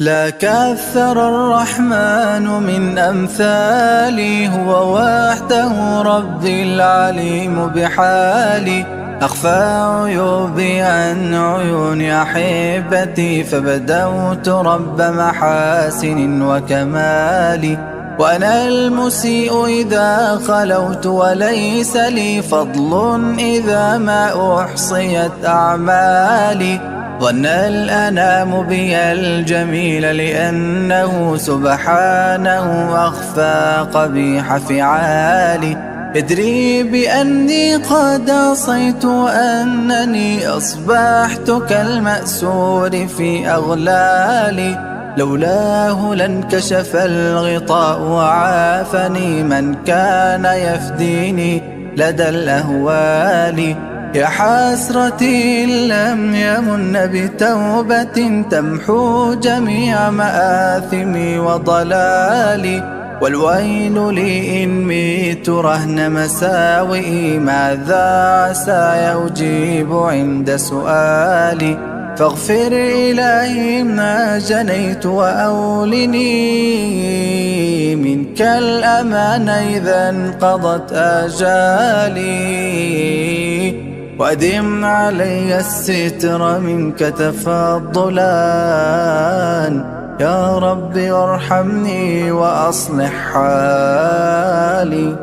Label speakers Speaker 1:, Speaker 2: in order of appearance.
Speaker 1: لا كثر الرحمن من أمثالي، هو وحده ربي العليم بحالي. أخفى عيوبي عن عيون أحبتي، فبدوت رب محاسن وكمالي. وأنا المسيء إذا خلوت، وليس لي فضل إذا ما أحصيت أعمالي. ظن الأنام بي الجميل، لأنه سبحانه أخفى قبيح فعالي. يدري بأني قد عصيت، وأنني أصبحت كالمأسور في أغلالي. لولاه لانكشف الغطاء، وعافني من كان يفديني لدى الأهوال. يا حسرتي إن لم يمن بتوبة تمحو جميع مآثمي وضلالي. والويل لي إن ميت رهن مساوئي، ماذا عسى يجيب عند سؤالي. فاغفر إلهي ما جنيت، وأولني منك الأمان إذا انقضت آجالي. وأدم علي الستر منك تفضلا، يا رب وارحمني وأصلح حالي.